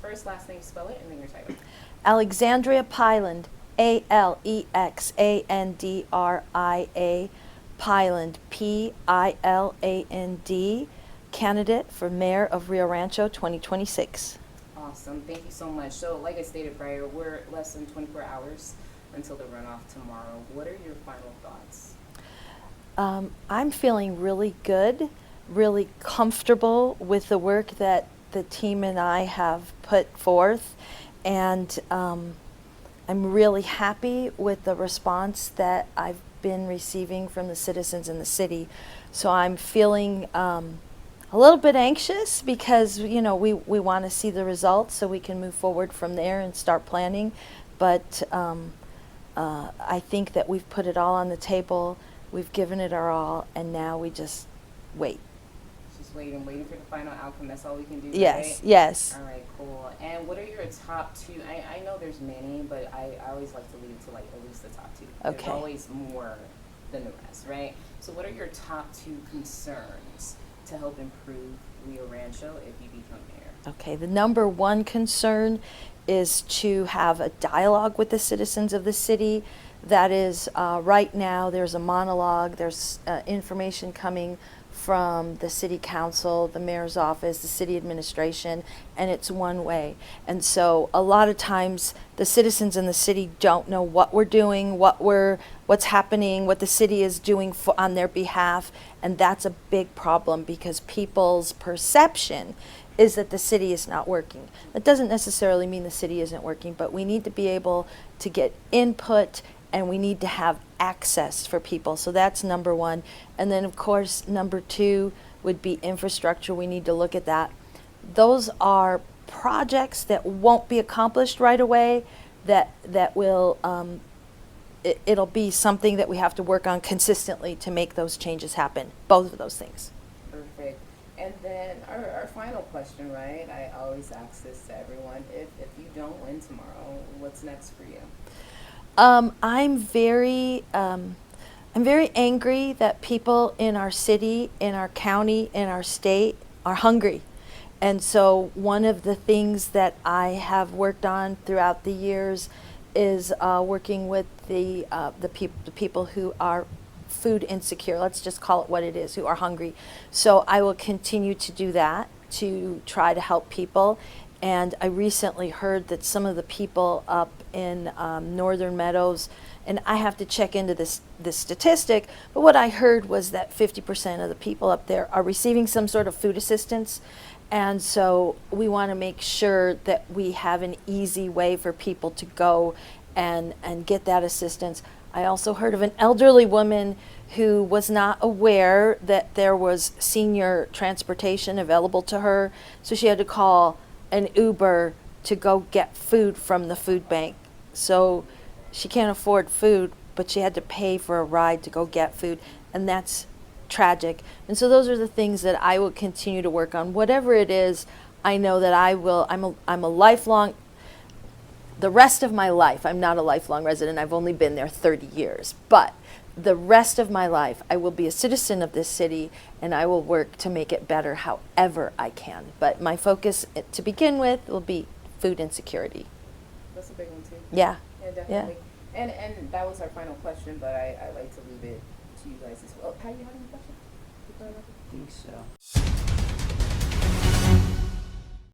first, last name, spell it, and then your title. Alexandria Piland, Alexandria, Piland, Piland, candidate for mayor of Rio Rancho 2026. Awesome. Thank you so much. So, like I stated prior, we're less than 24 hours until the runoff tomorrow. What are your final thoughts? I'm feeling really good, really comfortable with the work that the team and I have put forth, and I'm really happy with the response that I've been receiving from the citizens in the city. So I'm feeling a little bit anxious because we want to see the results so we can move forward from there and start planning. But I think that we've put it all on the table. We've given it our all, and now we just wait. Just waiting for the final outcome. That's all we can do. Yes, right? yes. All right, cool. And what are your top two? I know there's many, but I always like to leave it to like at least the top two. Okay. There's always more than the rest, right? So what are your top two concerns to help improve Rio Rancho if you become mayor? Okay, the number one concern is to have a dialogue with the citizens of the city. That is, right now there's a monologue, there's information coming from the city council, the mayor's office, the city administration, and it's one way. And so a lot of times the citizens in the city don't know what we're doing, what's happening, what the city is doing on their behalf, and that's a big problem because people's perception is that the city is not working. That doesn't necessarily mean the city isn't working, but we need to be able to get input and we need to have access for people. So that's number one. And then of course, number two would be infrastructure. We need to look at that. Those are projects that won't be accomplished right away, that will, it'll be something that we have to work on consistently to make those changes happen, both of those things. Perfect. And then our final question, right? I always ask this to everyone. If you don't win tomorrow, what's next for you? I'm very angry that people in our city, in our county, in our state are hungry. And so one of the things that I have worked on throughout the years is working with the people who are food insecure. Let's just call it what it is, who are hungry. So I will continue to do that to try to help people. And I recently heard that some of the people up in Northern Meadows, and I have to check into this statistic, but what I heard was that 50% of the people up there are receiving some sort of food assistance. And so we want to make sure that we have an easy way for people to go and get that assistance. I also heard of an elderly woman who was not aware that there was senior transportation available to her, so she had to call an Uber to go get food from the food bank. So she can't afford food, but she had to pay for a ride to go get food, and that's tragic. And so those are the things that I will continue to work on. Whatever it is, I know that I will. I'm a lifelong. The rest of my life, I'm not a lifelong resident. I've only been there 30 years, but the rest of my life, I will be a citizen of this city, and I will work to make it better however I can. But my focus, to begin with, will be food insecurity. That's a big one too. Yeah. Yeah, definitely. Yeah. And that was our final question, but I like to leave it to you guys as well. Pat, you have any questions? I think so.